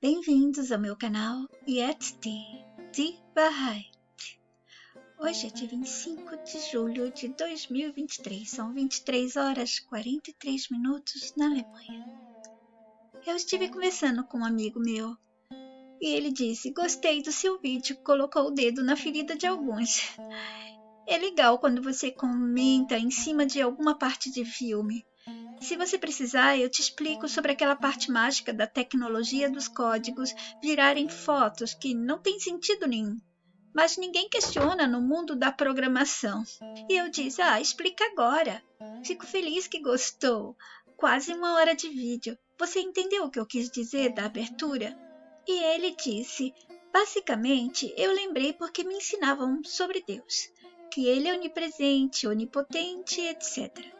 Bem-vindos ao meu canal Yetzti de Bahá'í. Hoje é dia 25 de julho de 2023, são 23 horas 43 minutos na Alemanha. Eu estive conversando com um amigo meu e ele disse: gostei do seu vídeo, colocou o dedo na ferida de alguns. É legal quando você comenta em cima de alguma parte de filme. Se você precisar, eu te explico sobre aquela parte mágica da tecnologia dos códigos virarem fotos que não tem sentido nenhum. Mas ninguém questiona no mundo da programação. E eu disse, explica agora. Fico feliz que gostou. Quase 1 hora de vídeo. Você entendeu o que eu quis dizer da abertura? E ele disse, basicamente, eu lembrei porque me ensinavam sobre Deus. Que ele é onipresente, onipotente, etc.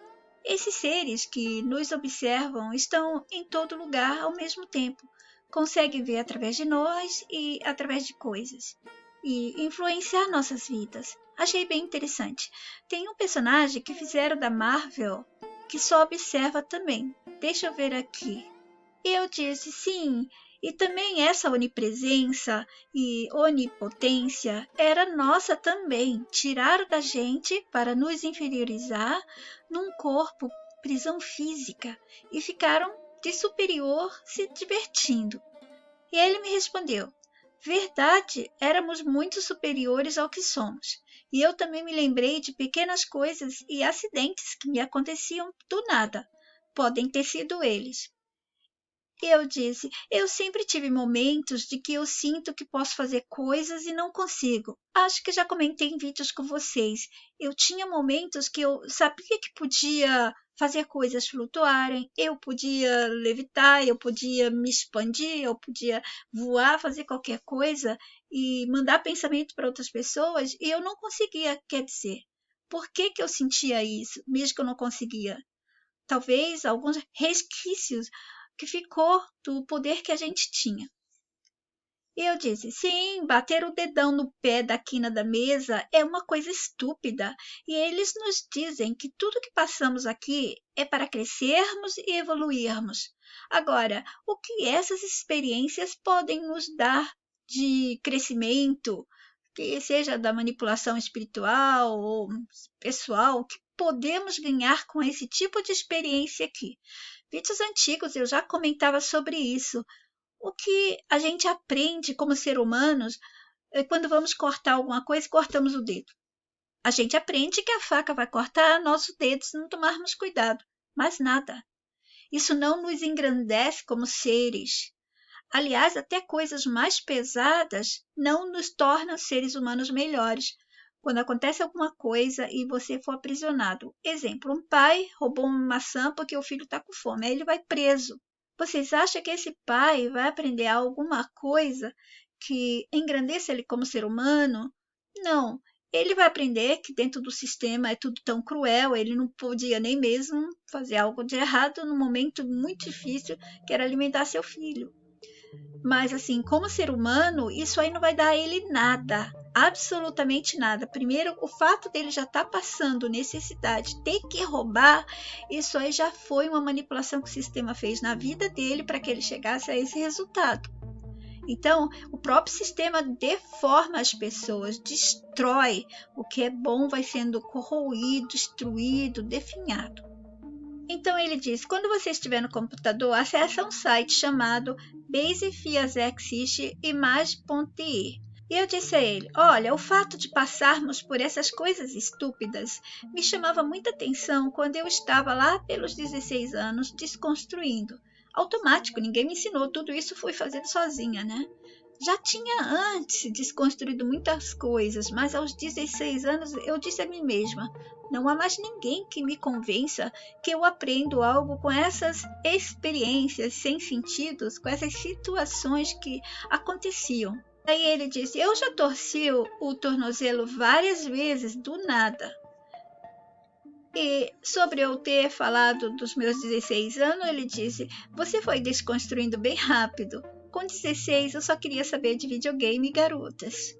Esses seres que nos observam estão em todo lugar ao mesmo tempo, conseguem ver através de nós e através de coisas, e influenciar nossas vidas. Achei bem interessante. Tem um personagem que fizeram da Marvel que só observa também. Deixa eu ver aqui. Eu disse sim, e também essa onipresença e onipotência era nossa também. Tiraram da gente para nos inferiorizar num corpo, prisão física, e ficaram de superior se divertindo. E ele me respondeu, verdade, éramos muito superiores ao que somos. E eu também me lembrei de pequenas coisas e acidentes que me aconteciam do nada. Podem ter sido eles. Eu disse, eu sempre tive momentos de que eu sinto que posso fazer coisas e não consigo. Acho que já comentei em vídeos com vocês. Eu tinha momentos que eu sabia que podia fazer coisas flutuarem, eu podia levitar, eu podia me expandir, eu podia voar, fazer qualquer coisa e mandar pensamento para outras pessoas e eu não conseguia, quer dizer. Por que eu sentia isso, mesmo que eu não conseguia? Talvez alguns resquícios que ficou do poder que a gente tinha. E eu disse, sim, bater o dedão no pé da quina da mesa é uma coisa estúpida. E eles nos dizem que tudo que passamos aqui é para crescermos e evoluirmos. Agora, o que essas experiências podem nos dar de crescimento, que seja da manipulação espiritual ou pessoal, que podemos ganhar com esse tipo de experiência aqui? Vídeos antigos eu já comentava sobre isso. O que a gente aprende como ser humanos é quando vamos cortar alguma coisa e cortamos o dedo. A gente aprende que a faca vai cortar nossos dedos se não tomarmos cuidado. Mas nada. Isso não nos engrandece como seres. Aliás, até coisas mais pesadas não nos tornam seres humanos melhores. Quando acontece alguma coisa e você for aprisionado. Exemplo, um pai roubou uma maçã porque o filho está com fome, aí ele vai preso. Vocês acham que esse pai vai aprender alguma coisa que engrandeça ele como ser humano? Não. Ele vai aprender que dentro do sistema é tudo tão cruel, ele não podia nem mesmo fazer algo de errado num momento muito difícil, que era alimentar seu filho. Mas, assim, como ser humano, isso aí não vai dar a ele nada, absolutamente nada. Primeiro, o fato dele já estar passando necessidade, ter que roubar, isso aí já foi uma manipulação que o sistema fez na vida dele para que ele chegasse a esse resultado. Então, o próprio sistema deforma as pessoas, destrói. O que é bom vai sendo corroído, destruído, definhado. Então ele diz, quando você estiver no computador, acesse um site chamado basefiasexiste.image.de. E eu disse a ele, olha, o fato de passarmos por essas coisas estúpidas me chamava muita atenção quando eu estava lá pelos 16 anos desconstruindo. Automático, ninguém me ensinou, tudo isso fui fazendo sozinha, né? Já tinha antes desconstruído muitas coisas, mas aos 16 anos eu disse a mim mesma, não há mais ninguém que me convença que eu aprendo algo com essas experiências sem sentidos, com essas situações que aconteciam. Aí ele disse, eu já torci o tornozelo várias vezes do nada. E sobre eu ter falado dos meus 16 anos, ele disse, você foi desconstruindo bem rápido. Com 16 eu só queria saber de videogame e garotas.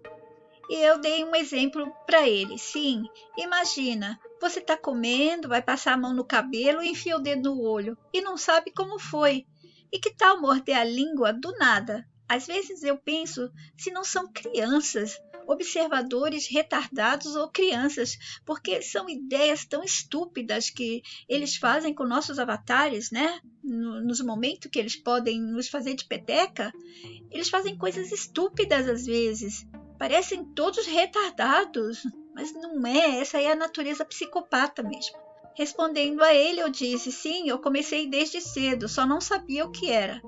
E eu dei um exemplo para ele. Sim, imagina, você está comendo, vai passar a mão no cabelo e enfia o dedo no olho e não sabe como foi. E que tal morder a língua do nada? Às vezes eu penso se não são crianças, observadores retardados ou crianças, porque são ideias tão estúpidas que eles fazem com nossos avatares, né? Nos momentos que eles podem nos fazer de peteca, eles fazem coisas estúpidas às vezes. Parecem todos retardados, mas não é, essa é a natureza psicopata mesmo. Respondendo a ele, eu disse: sim, eu comecei desde cedo, só não sabia o que era.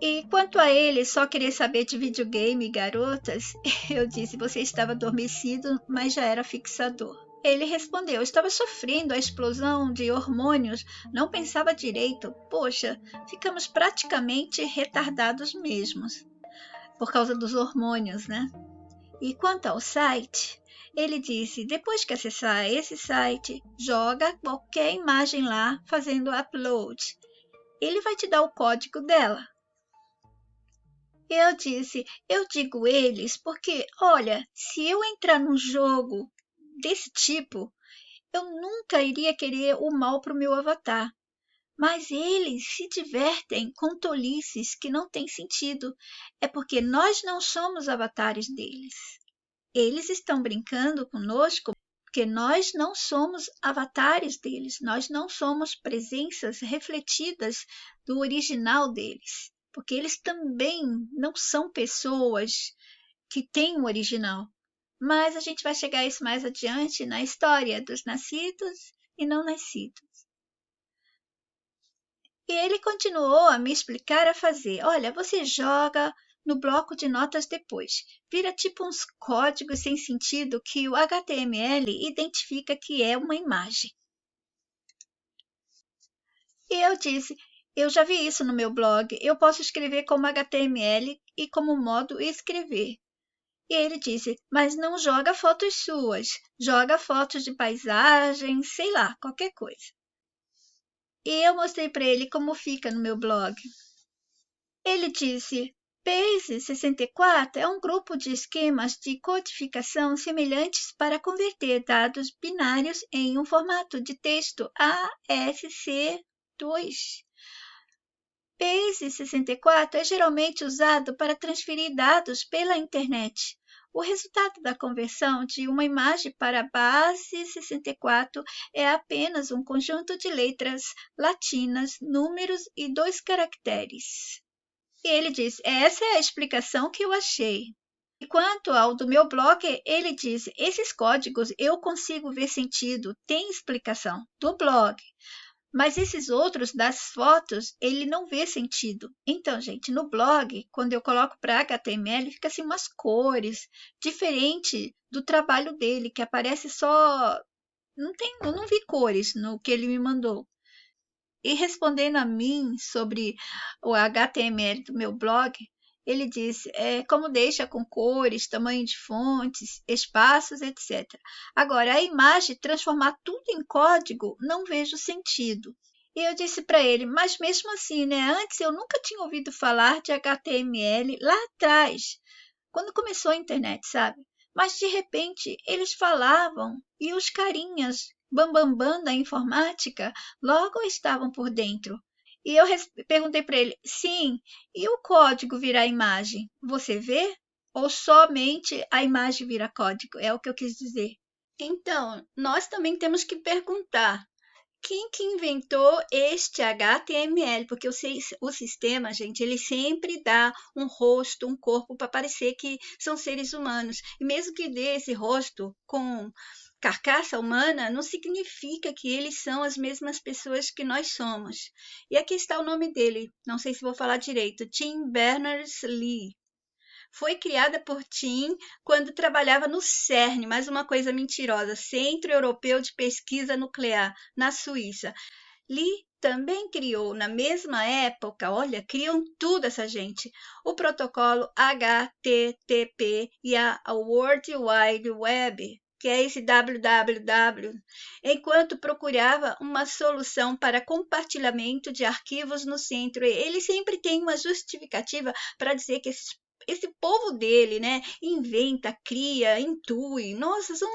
E quanto a ele só querer saber de videogame e garotas, eu disse: você estava adormecido, mas já era fixador. Ele respondeu: estava sofrendo a explosão de hormônios, não pensava direito. Poxa, ficamos praticamente retardados mesmos, por causa dos hormônios, né? E quanto ao site, ele disse: depois que acessar esse site, joga qualquer imagem lá fazendo upload. Ele vai te dar o código dela. Eu disse: eu digo eles porque, olha, se eu entrar num jogo desse tipo, eu nunca iria querer o mal para o meu avatar. Mas eles se divertem com tolices que não têm sentido. É porque nós não somos avatares deles. Eles estão brincando conosco porque nós não somos avatares deles, nós não somos presenças refletidas do original deles, porque eles também não são pessoas que têm o original. Mas a gente vai chegar a isso mais adiante na história dos nascidos e não nascidos. E ele continuou a me explicar a fazer. Olha, você joga no bloco de notas depois. Vira tipo uns códigos sem sentido que o HTML identifica que é uma imagem. E eu disse: eu já vi isso no meu blog. Eu posso escrever como HTML e como modo escrever. E ele disse: mas não joga fotos suas. Joga fotos de paisagem, sei lá, qualquer coisa. E eu mostrei para ele como fica no meu blog. Ele disse: Base 64 é um grupo de esquemas de codificação semelhantes para converter dados binários em um formato de texto ASC2. Base 64 é geralmente usado para transferir dados pela internet. O resultado da conversão de uma imagem para base 64 é apenas um conjunto de letras latinas, números e 2 caracteres. E ele diz: essa é a explicação que eu achei. E quanto ao do meu blog, ele diz: esses códigos eu consigo ver sentido, tem explicação do blog. Mas esses outros das fotos, ele não vê sentido. Então, gente, no blog, quando eu coloco para HTML, fica assim umas cores, diferente do trabalho dele, que aparece só... eu não vi cores no que ele me mandou. E respondendo a mim sobre o HTML do meu blog, ele disse: como deixa com cores, tamanho de fontes, espaços, etc. Agora, a imagem, transformar tudo em código, não vejo sentido. E eu disse para ele: mas mesmo assim, né? Antes eu nunca tinha ouvido falar de HTML lá atrás, quando começou a internet, sabe? Mas de repente eles falavam e os carinhas bambambam da informática logo estavam por dentro. E eu perguntei para ele: sim, e o código virar imagem? Você vê? Ou somente a imagem vira código? É o que eu quis dizer. Então, nós também temos que perguntar: quem que inventou este HTML? Porque o sistema, gente, ele sempre dá um rosto, um corpo para parecer que são seres humanos. E mesmo que dê esse rosto com carcaça humana, não significa que eles são as mesmas pessoas que nós somos. E aqui está o nome dele, não sei se vou falar direito, Tim Berners-Lee. Foi criada por Tim quando trabalhava no CERN, mais uma coisa mentirosa, Centro Europeu de Pesquisa Nuclear, na Suíça. Lee também criou, na mesma época, olha, criam tudo essa gente, o protocolo HTTP e a World Wide Web, que é esse www, enquanto procurava uma solução para compartilhamento de arquivos no centro. Ele sempre tem uma justificativa para dizer que esse povo dele, né, inventa, cria, intui. Nossa, são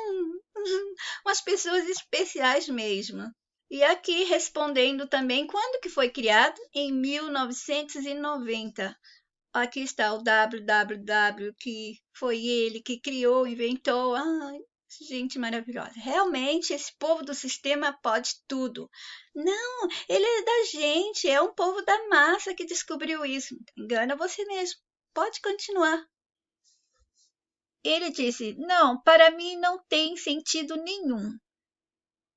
umas pessoas especiais mesmo. E aqui respondendo também, quando que foi criado? Em 1990. aqui está o www, que foi ele que criou, inventou. Ai, gente maravilhosa. Realmente, esse povo do sistema pode tudo. Não, ele é da gente, é um povo da massa que descobriu isso. Engana você mesmo. Pode continuar. Ele disse: Não, para mim não tem sentido nenhum.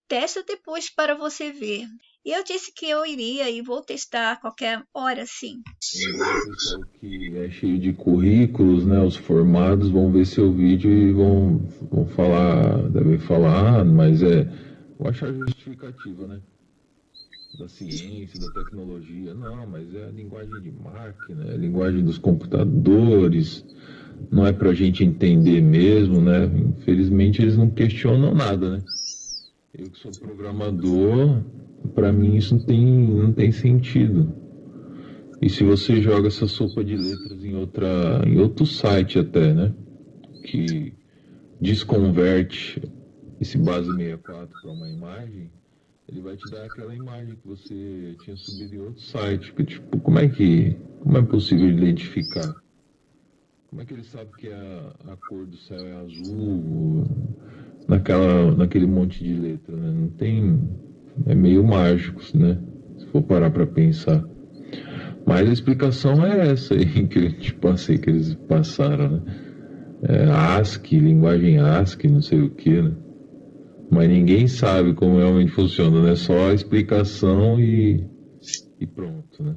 Testa depois para você ver. E eu disse que eu iria e vou testar a qualquer hora, sim. O pessoal que é cheio de currículos, né? Os formados vão ver seu vídeo e vão falar, devem falar, mas vou achar justificativa, né? Da ciência, da tecnologia. Não, mas é a linguagem de máquina, é a linguagem dos computadores, não é pra gente entender mesmo, né? Infelizmente eles não questionam nada, né? Eu que sou programador, pra mim isso não tem sentido. E se você joga essa sopa de letras em outro site até, né? Que desconverte esse base 64 para uma imagem, ele vai te dar aquela imagem que você tinha subido em outro site. Que, tipo, como é possível identificar? Como é que ele sabe que a cor do céu é azul naquele monte de letra, né? Não tem, é meio mágico, né? Se for parar para pensar. Mas a explicação é essa aí que eu te passei, que eles passaram, né? ASCII, linguagem ASCII, não sei o que, né? Mas ninguém sabe como realmente funciona, né? Só a explicação e pronto, né?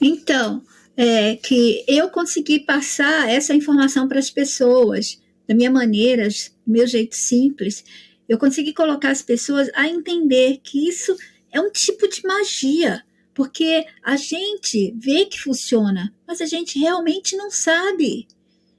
Então, é que eu consegui passar essa informação para as pessoas, da minha maneira, do meu jeito simples. Eu consegui colocar as pessoas a entender que isso é um tipo de magia, porque a gente vê que funciona, mas a gente realmente não sabe.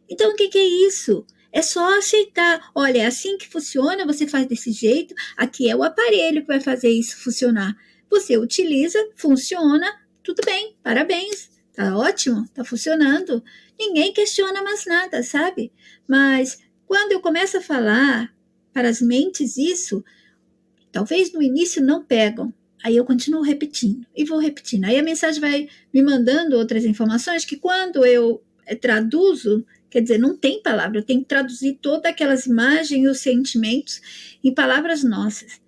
Então, o que, que é isso? É só aceitar. Olha, é assim que funciona, você faz desse jeito, aqui é o aparelho que vai fazer isso funcionar. Você utiliza, funciona, tudo bem, parabéns, tá ótimo, tá funcionando. Ninguém questiona mais nada, sabe? Mas quando eu começo a falar para as mentes isso, talvez no início não pegam. Aí eu continuo repetindo e vou repetindo. Aí a mensagem vai me mandando outras informações que quando eu traduzo, quer dizer, não tem palavra, eu tenho que traduzir todas aquelas imagens e os sentimentos em palavras nossas.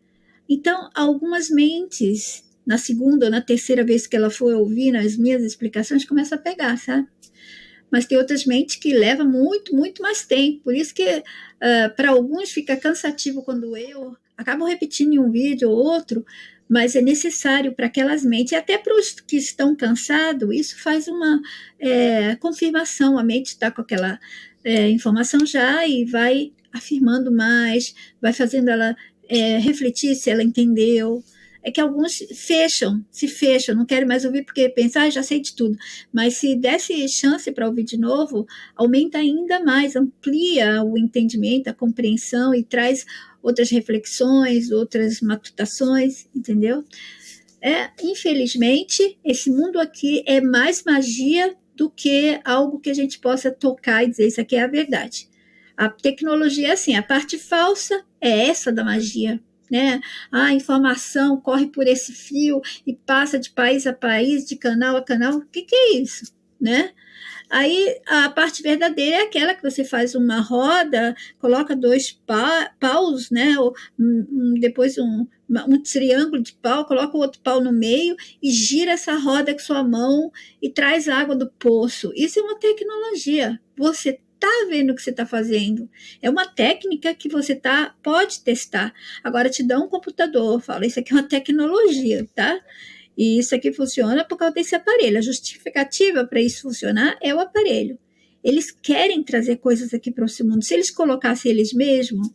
Então, algumas mentes, na segunda ou na terceira vez que ela for ouvir as minhas explicações, começa a pegar, sabe? Mas tem outras mentes que levam muito, muito mais tempo. Por isso que para alguns fica cansativo quando eu acabo repetindo em um vídeo ou outro, mas é necessário para aquelas mentes, e até para os que estão cansados, isso faz uma confirmação, a mente está com aquela informação já e vai afirmando mais, vai fazendo ela refletir se ela entendeu. É que alguns se fecham, não querem mais ouvir porque pensam, já sei de tudo. Mas se desse chance para ouvir de novo, aumenta ainda mais, amplia o entendimento, a compreensão e traz outras reflexões, outras matutações, entendeu? Infelizmente, esse mundo aqui é mais magia do que algo que a gente possa tocar e dizer isso aqui é a verdade. A tecnologia é assim, a parte falsa é essa da magia, né? A informação corre por esse fio e passa de país a país, de canal a canal. O que é isso, né? Aí a parte verdadeira é aquela que você faz uma roda, coloca dois paus, né? Ou, depois um triângulo de pau, coloca o outro pau no meio e gira essa roda com sua mão e traz água do poço. Isso é uma tecnologia. Você está vendo o que você está fazendo. É uma técnica que você pode testar. Agora te dá um computador, fala, isso aqui é uma tecnologia, tá? E isso aqui funciona por causa desse aparelho. A justificativa para isso funcionar é o aparelho. Eles querem trazer coisas aqui para o nosso mundo. Se eles colocassem eles mesmos,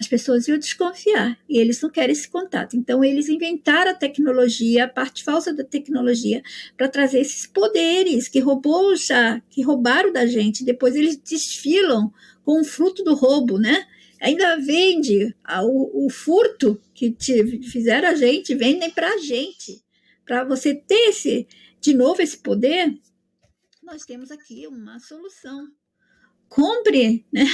as pessoas iam desconfiar. E eles não querem esse contato. Então, eles inventaram a tecnologia, a parte falsa da tecnologia, para trazer esses poderes que roubaram da gente. Depois eles desfilam com o fruto do roubo, né? Ainda vende o furto que fizeram a gente, vendem para a gente. Para você ter de novo esse poder, nós temos aqui uma solução. compre, né?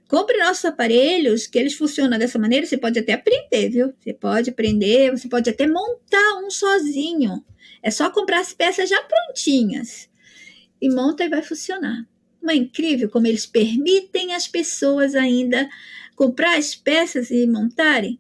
Compre nossos aparelhos, que eles funcionam dessa maneira. Você pode até aprender, viu? Você pode aprender, você pode até montar um sozinho. É só comprar as peças já prontinhas. E monta e vai funcionar. Não é incrível como eles permitem as pessoas ainda comprar as peças e montarem?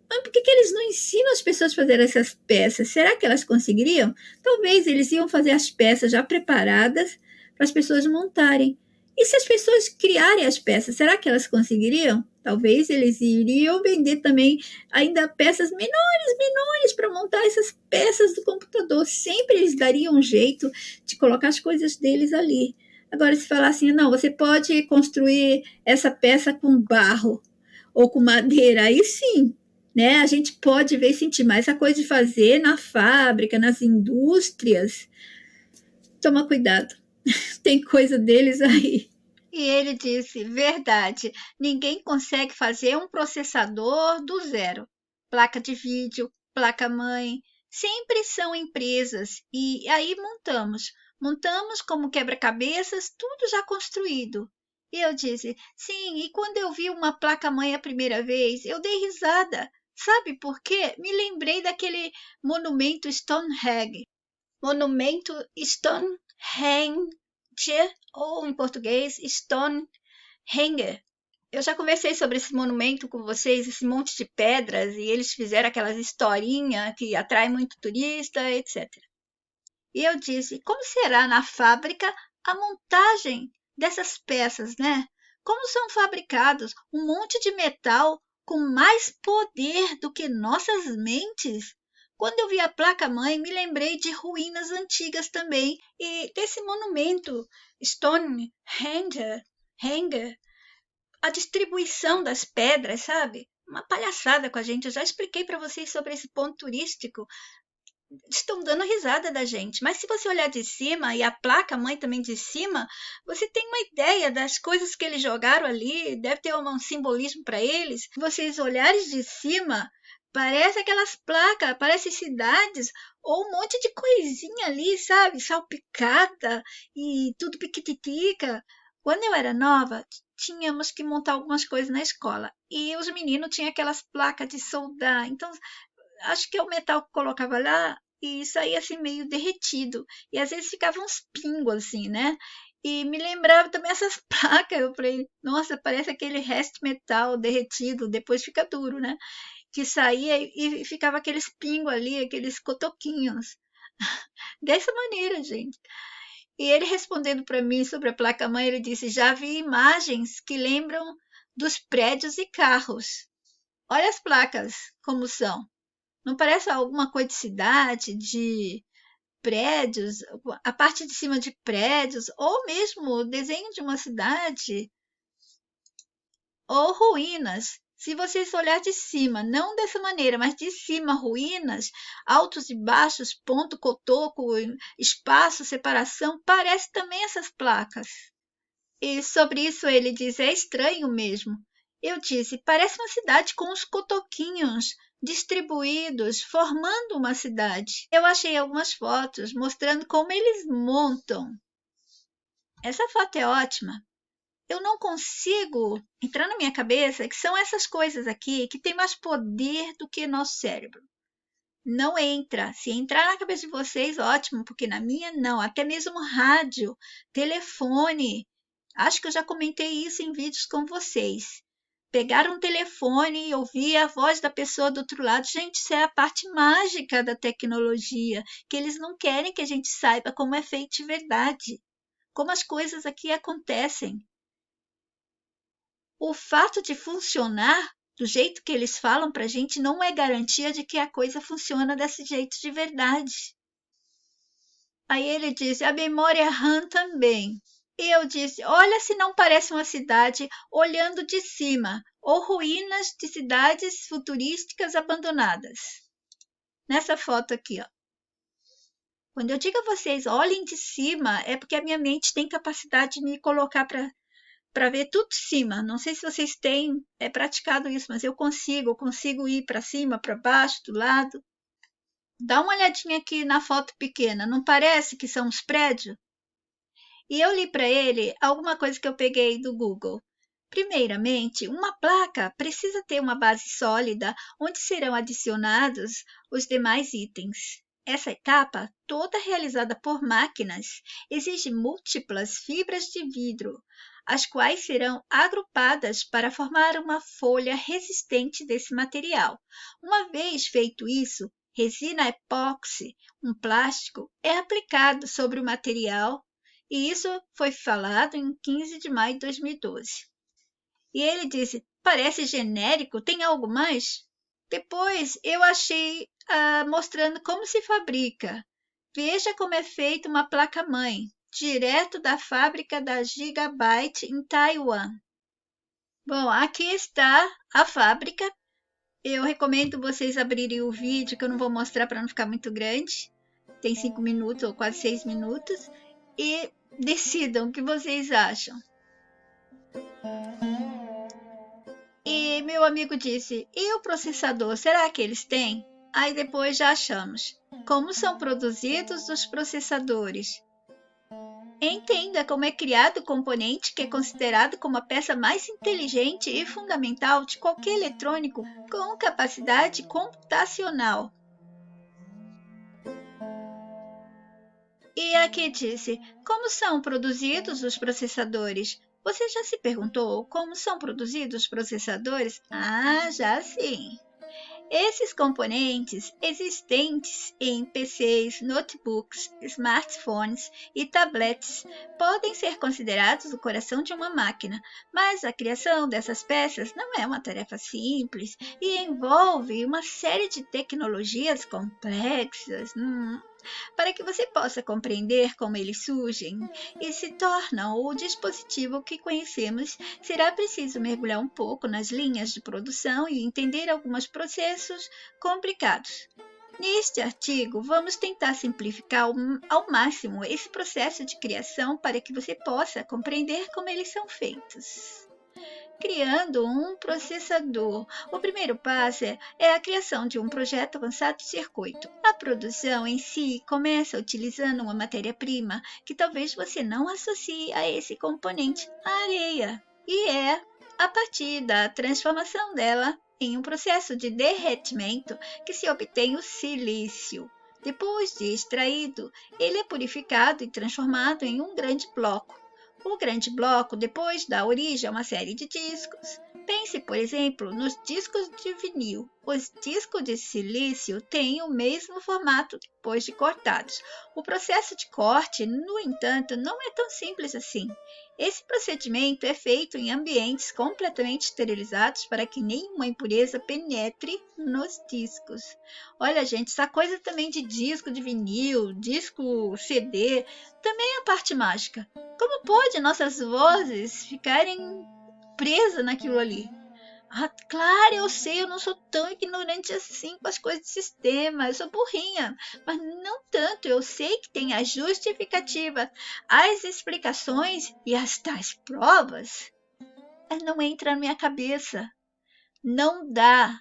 Mas por que eles não ensinam as pessoas a fazer essas peças? Será que elas conseguiriam? Talvez eles iam fazer as peças já preparadas para as pessoas montarem. E se as pessoas criarem as peças, será que elas conseguiriam? Talvez eles iriam vender também ainda peças menores para montar essas peças do computador. Sempre eles dariam um jeito de colocar as coisas deles ali. Agora, se falar assim, não, você pode construir essa peça com barro ou com madeira, aí sim, né? A gente pode ver e sentir, mas essa coisa de fazer na fábrica, nas indústrias, toma cuidado. Tem coisa deles aí. E ele disse: verdade, ninguém consegue fazer um processador do zero. Placa de vídeo, placa-mãe, sempre são empresas. E aí montamos como quebra-cabeças, tudo já construído. E eu disse: sim, e quando eu vi uma placa-mãe a primeira vez, eu dei risada. Sabe por quê? Me lembrei daquele monumento Stonehenge. Monumento Stonehenge, ou em português, Stonehenge. Eu já conversei sobre esse monumento com vocês, esse monte de pedras, e eles fizeram aquelas historinhas que atraem muito turista, etc. E eu disse, como será na fábrica a montagem dessas peças, né? Como são fabricados um monte de metal com mais poder do que nossas mentes? Quando eu vi a placa-mãe, me lembrei de ruínas antigas também e desse monumento Stonehenge, a distribuição das pedras, sabe? Uma palhaçada com a gente. Eu já expliquei para vocês sobre esse ponto turístico. Estão dando risada da gente, mas se você olhar de cima e a placa-mãe também de cima, você tem uma ideia das coisas que eles jogaram ali, deve ter um simbolismo para eles. Se vocês olharem de cima, parece aquelas placas, parece cidades ou um monte de coisinha ali, sabe? Salpicada e tudo piquititica. Quando eu era nova, tínhamos que montar algumas coisas na escola e os meninos tinham aquelas placas de soldar, então acho que é o metal que colocava lá e saía assim meio derretido. E às vezes ficava uns pingos assim, né? E me lembrava também essas placas. Eu falei, nossa, parece aquele rest metal derretido, depois fica duro, né? Que saía e ficava aqueles pingos ali, aqueles cotoquinhos. Dessa maneira, gente. E ele respondendo para mim sobre a placa-mãe, ele disse: já vi imagens que lembram dos prédios e carros. Olha as placas como são. Não parece alguma coisa de cidade, de prédios, a parte de cima de prédios, ou mesmo o desenho de uma cidade, ou ruínas. Se vocês olhar de cima, não dessa maneira, mas de cima, ruínas, altos e baixos, ponto, cotoco, espaço, separação, parece também essas placas. E sobre isso ele diz, é estranho mesmo. Eu disse, parece uma cidade com os cotoquinhos distribuídos, formando uma cidade. Eu achei algumas fotos mostrando como eles montam. Essa foto é ótima. Eu não consigo entrar na minha cabeça que são essas coisas aqui que têm mais poder do que nosso cérebro. Não entra. Se entrar na cabeça de vocês, ótimo, porque na minha não. Até mesmo rádio, telefone. Acho que eu já comentei isso em vídeos com vocês. Pegar um telefone e ouvir a voz da pessoa do outro lado, gente, isso é a parte mágica da tecnologia, que eles não querem que a gente saiba como é feito de verdade, como as coisas aqui acontecem. O fato de funcionar do jeito que eles falam para a gente não é garantia de que a coisa funciona desse jeito de verdade. Aí ele diz, a memória RAM também. E eu disse, olha se não parece uma cidade olhando de cima, ou ruínas de cidades futurísticas abandonadas. Nessa foto aqui, ó. Quando eu digo a vocês, olhem de cima, é porque a minha mente tem capacidade de me colocar para ver tudo de cima. Não sei se vocês têm praticado isso, mas eu consigo ir para cima, para baixo, do lado. Dá uma olhadinha aqui na foto pequena, não parece que são os prédios? E eu li para ele alguma coisa que eu peguei do Google. Primeiramente, uma placa precisa ter uma base sólida onde serão adicionados os demais itens. Essa etapa, toda realizada por máquinas, exige múltiplas fibras de vidro, as quais serão agrupadas para formar uma folha resistente desse material. Uma vez feito isso, resina epóxi, um plástico, é aplicado sobre o material, e isso foi falado em 15 de maio de 2012. E ele disse, parece genérico, tem algo mais? Depois eu achei mostrando como se fabrica. Veja como é feita uma placa-mãe, direto da fábrica da Gigabyte em Taiwan. Bom, aqui está a fábrica. Eu recomendo vocês abrirem o vídeo, que eu não vou mostrar para não ficar muito grande. Tem 5 minutos ou quase 6 minutos. E decidam o que vocês acham. E meu amigo disse, e o processador, será que eles têm? Aí depois já achamos. Como são produzidos os processadores? Entenda como é criado o componente que é considerado como a peça mais inteligente e fundamental de qualquer eletrônico com capacidade computacional. E aqui disse, como são produzidos os processadores? Você já se perguntou como são produzidos os processadores? Ah, já sim! Esses componentes existentes em PCs, notebooks, smartphones e tablets podem ser considerados o coração de uma máquina, mas a criação dessas peças não é uma tarefa simples e envolve uma série de tecnologias complexas. Para que você possa compreender como eles surgem e se tornam o dispositivo que conhecemos, será preciso mergulhar um pouco nas linhas de produção e entender alguns processos complicados. Neste artigo, vamos tentar simplificar ao máximo esse processo de criação para que você possa compreender como eles são feitos. Criando um processador. O primeiro passo é a criação de um projeto avançado de circuito. A produção em si começa utilizando uma matéria-prima que talvez você não associe a esse componente, a areia, e é a partir da transformação dela em um processo de derretimento que se obtém o silício. Depois de extraído, ele é purificado e transformado em um grande bloco. O grande bloco depois dá origem a uma série de discos. Pense, por exemplo, nos discos de vinil. Os discos de silício têm o mesmo formato depois de cortados. O processo de corte, no entanto, não é tão simples assim. Esse procedimento é feito em ambientes completamente esterilizados para que nenhuma impureza penetre nos discos. Olha, gente, essa coisa também de disco de vinil, disco CD, também é a parte mágica. Como pode nossas vozes ficarem presas naquilo ali? Ah, claro, eu sei, eu não sou tão ignorante assim com as coisas de sistema, eu sou burrinha, mas não tanto, eu sei que tem a justificativa, as explicações e as tais provas, mas não entra na minha cabeça, não dá.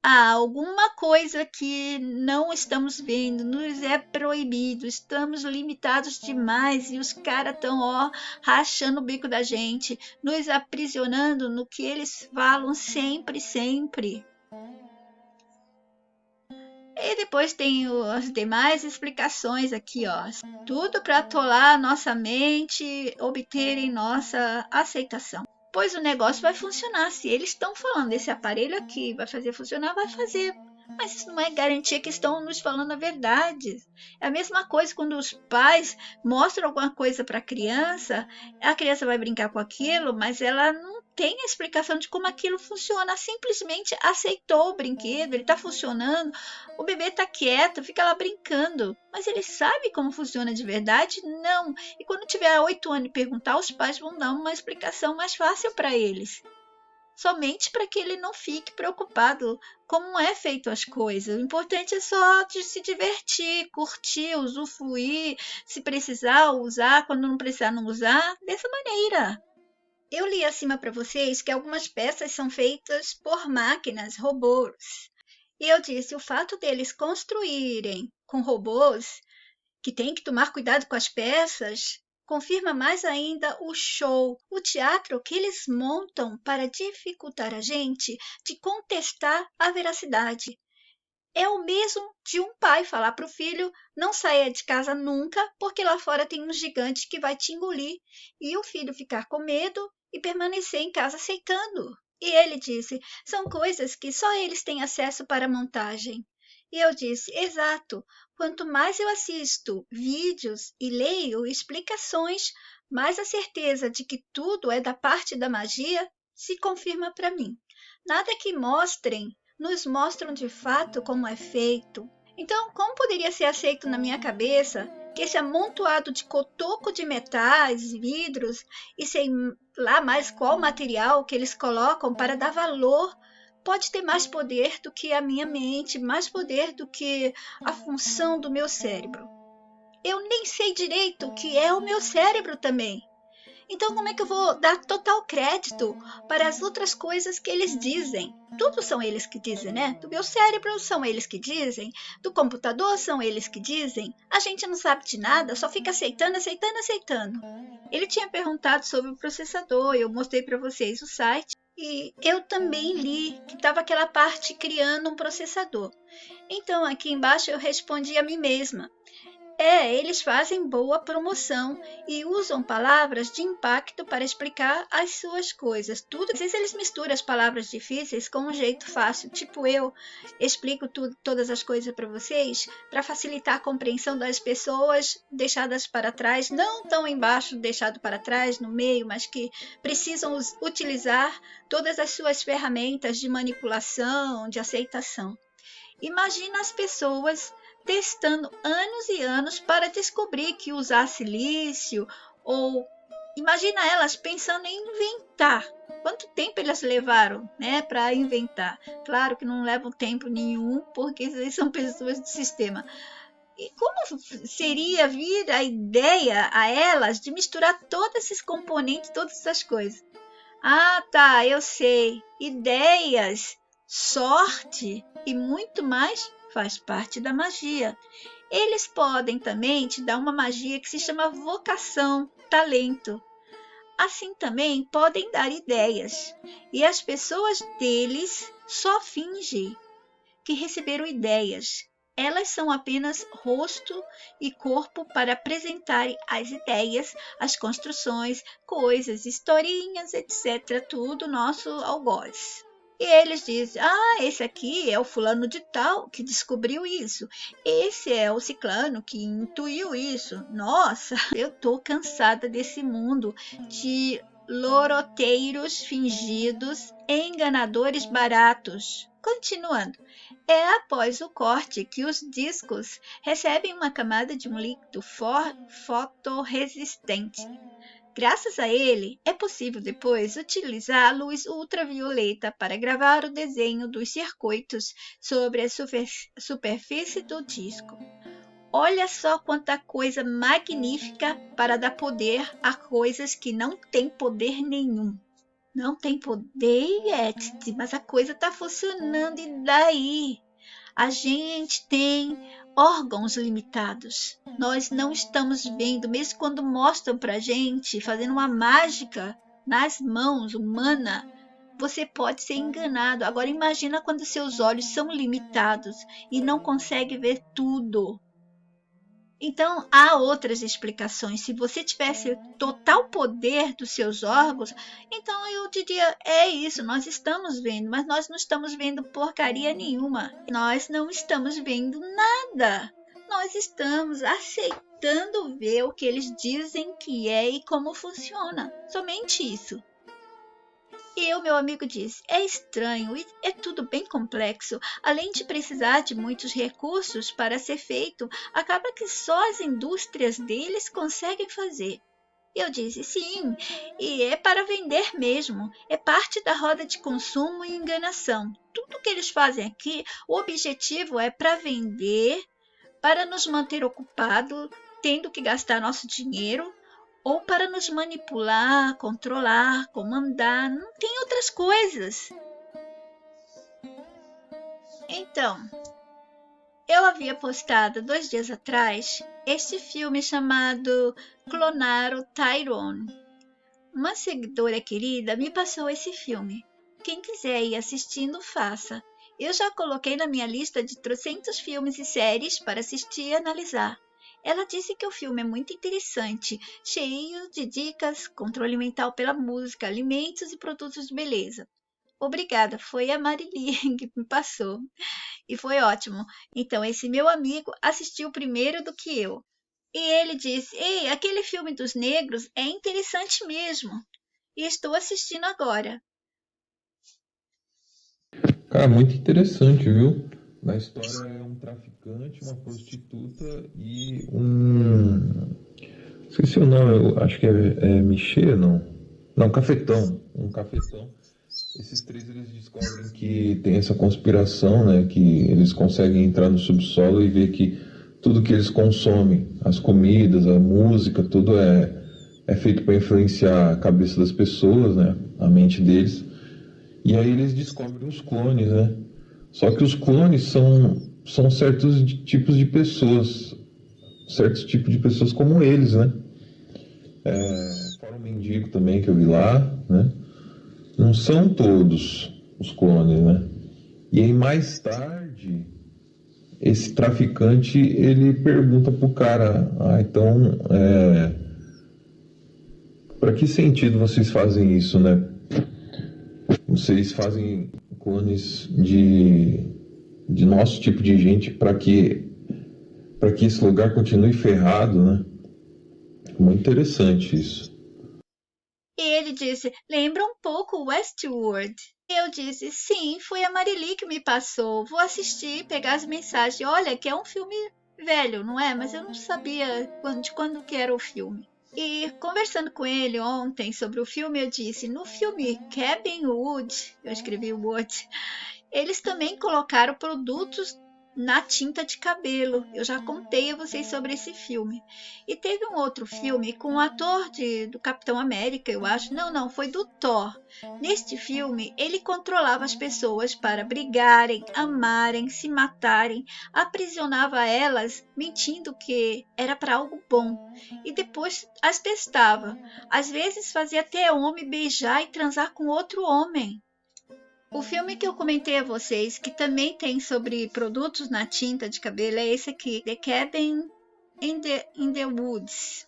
Há alguma coisa que não estamos vendo, nos é proibido, estamos limitados demais e os caras estão rachando o bico da gente, nos aprisionando no que eles falam sempre, sempre. E depois tem as demais explicações aqui, tudo para atolar nossa mente, obterem nossa aceitação. Pois o negócio vai funcionar. Se eles estão falando, esse aparelho aqui vai fazer funcionar, vai fazer. Mas isso não é garantia que estão nos falando a verdade. É a mesma coisa quando os pais mostram alguma coisa para a criança vai brincar com aquilo, mas ela não tem a explicação de como aquilo funciona. Simplesmente aceitou o brinquedo, ele está funcionando, o bebê está quieto, fica lá brincando. Mas ele sabe como funciona de verdade? Não. E quando tiver 8 anos e perguntar, os pais vão dar uma explicação mais fácil para eles. Somente para que ele não fique preocupado como é feito as coisas. O importante é só de se divertir, curtir, usufruir, se precisar usar, quando não precisar não usar, dessa maneira. Eu li acima para vocês que algumas peças são feitas por máquinas, robôs. E eu disse, o fato deles construírem com robôs, que tem que tomar cuidado com as peças, confirma mais ainda o show, o teatro que eles montam para dificultar a gente de contestar a veracidade. É o mesmo de um pai falar para o filho: não saia de casa nunca, porque lá fora tem um gigante que vai te engolir, e o filho ficar com medo e permanecer em casa aceitando. E ele disse: são coisas que só eles têm acesso para a montagem. E eu disse: exato, quanto mais eu assisto vídeos e leio explicações, mais a certeza de que tudo é da parte da magia se confirma para mim. Nada que nos mostram de fato como é feito. Então, como poderia ser aceito na minha cabeça que esse amontoado de cotoco de metais, vidros e sei lá mais qual material que eles colocam para dar valor pode ter mais poder do que a minha mente, mais poder do que a função do meu cérebro? Eu nem sei direito o que é o meu cérebro também. Então, como é que eu vou dar total crédito para as outras coisas que eles dizem? Tudo são eles que dizem, né? Do meu cérebro são eles que dizem, do computador são eles que dizem. A gente não sabe de nada, só fica aceitando, aceitando, aceitando. Ele tinha perguntado sobre o processador, eu mostrei para vocês o site e eu também li que estava aquela parte criando um processador. Então, aqui embaixo eu respondi a mim mesma. Eles fazem boa promoção e usam palavras de impacto para explicar as suas coisas. Tudo, às vezes eles misturam as palavras difíceis com um jeito fácil. Tipo, eu explico todas as coisas para vocês para facilitar a compreensão das pessoas deixadas para trás, não tão embaixo, deixado para trás, no meio, mas que precisam utilizar todas as suas ferramentas de manipulação, de aceitação. Imagina as pessoas testando anos e anos para descobrir que usar silício, ou imagina elas pensando em inventar. Quanto tempo elas levaram, né, para inventar? Claro que não levam tempo nenhum, porque são pessoas do sistema. E como seria vir a ideia a elas de misturar todos esses componentes, todas essas coisas? Ah, tá, eu sei. Ideias, sorte e muito mais faz parte da magia. Eles podem também te dar uma magia que se chama vocação, talento. Assim também podem dar ideias. E as pessoas deles só fingem que receberam ideias. Elas são apenas rosto e corpo para apresentarem as ideias, as construções, coisas, historinhas, etc. Tudo nosso algoz. E eles dizem: esse aqui é o fulano de tal que descobriu isso. Esse é o ciclano que intuiu isso. Nossa, eu tô cansada desse mundo de loroteiros fingidos, enganadores baratos. Continuando, é após o corte que os discos recebem uma camada de um líquido fotorresistente. Graças a ele, é possível depois utilizar a luz ultravioleta para gravar o desenho dos circuitos sobre a superfície do disco. Olha só quanta coisa magnífica para dar poder a coisas que não têm poder nenhum. Não tem poder, mas a coisa está funcionando, e daí? A gente tem órgãos limitados. Nós não estamos vendo, mesmo quando mostram para a gente, fazendo uma mágica nas mãos humana, você pode ser enganado. Agora imagina quando seus olhos são limitados e não consegue ver tudo. Então, há outras explicações. Se você tivesse total poder dos seus órgãos, então eu diria, é isso, nós estamos vendo, mas nós não estamos vendo porcaria nenhuma. Nós não estamos vendo nada. Nós estamos aceitando ver o que eles dizem que é e como funciona. Somente isso. E o meu amigo disse: é estranho, é tudo bem complexo. Além de precisar de muitos recursos para ser feito, acaba que só as indústrias deles conseguem fazer. Eu disse: sim, e é para vender mesmo. É parte da roda de consumo e enganação. Tudo que eles fazem aqui, o objetivo é para vender, para nos manter ocupados, tendo que gastar nosso dinheiro, ou para nos manipular, controlar, comandar. Não tem outras coisas. Então, Eu havia postado 2 dias atrás este filme chamado Clonar o Tyrone. Uma seguidora querida me passou esse filme. Quem quiser ir assistindo, faça. Eu já coloquei na minha lista de trocentos filmes e séries para assistir e analisar. Ela disse que o filme é muito interessante, cheio de dicas, controle mental pela música, alimentos e produtos de beleza. Obrigada, foi a Marili que me passou. E foi ótimo. Então, esse meu amigo assistiu primeiro do que eu. E ele disse: Ei, aquele filme dos negros é interessante mesmo. E estou assistindo agora. Cara, muito interessante, viu? Na história é um traficante, uma prostituta e um. Esqueci o nome, eu acho que é Michê, não? Não, Cafetão. Um cafetão. Esses três eles descobrem que tem essa conspiração, né? Que eles conseguem entrar no subsolo e ver que tudo que eles consomem, as comidas, a música, tudo é feito para influenciar a cabeça das pessoas, né? A mente deles. E aí eles descobrem os clones, né? Só que os clones são tipos de pessoas, certos tipos de pessoas como eles, né? Fora o mendigo também que eu vi lá, né? Não são todos os clones, né? E aí mais tarde, esse traficante, ele pergunta pro cara, então, para que sentido vocês fazem isso, né? Vocês fazem clones de nosso tipo de gente para que esse lugar continue ferrado, né? Muito interessante isso. E ele disse: Lembra um pouco Westworld. Eu disse: Sim, foi a Marili que me passou. Vou assistir, pegar as mensagens. Olha, que é um filme velho, não é? Mas eu não sabia de quando que era o filme. E conversando com ele ontem sobre o filme, eu disse: no filme Cabin Wood, eu escrevi Wood, eles também colocaram produtos na tinta de cabelo. Eu já contei a vocês sobre esse filme. E teve um outro filme com o ator do Capitão América, eu acho. Não, foi do Thor. Neste filme, ele controlava as pessoas para brigarem, amarem, se matarem, aprisionava elas, mentindo que era para algo bom. E depois as testava. Às vezes fazia até homem beijar e transar com outro homem. O filme que eu comentei a vocês, que também tem sobre produtos na tinta de cabelo, é esse aqui, The Cabin in the Woods.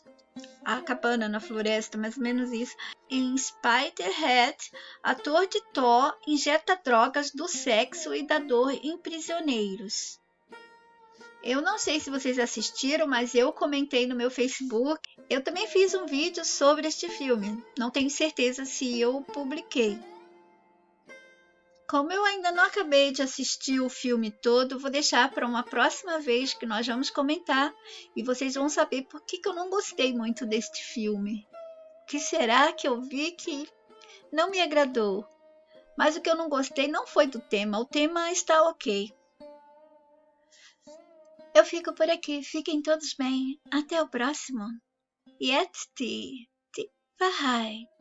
A cabana na floresta, mais ou menos isso. Em Spiderhead, ator de Thor injeta drogas do sexo e da dor em prisioneiros. Eu não sei se vocês assistiram, mas eu comentei no meu Facebook. Eu também fiz um vídeo sobre este filme. Não tenho certeza se eu publiquei. Como eu ainda não acabei de assistir o filme todo, vou deixar para uma próxima vez que nós vamos comentar e vocês vão saber por que eu não gostei muito deste filme. O que será que eu vi que não me agradou? Mas o que eu não gostei não foi do tema, o tema está ok. Eu fico por aqui, fiquem todos bem, até o próximo. Yet ti Wahrheit.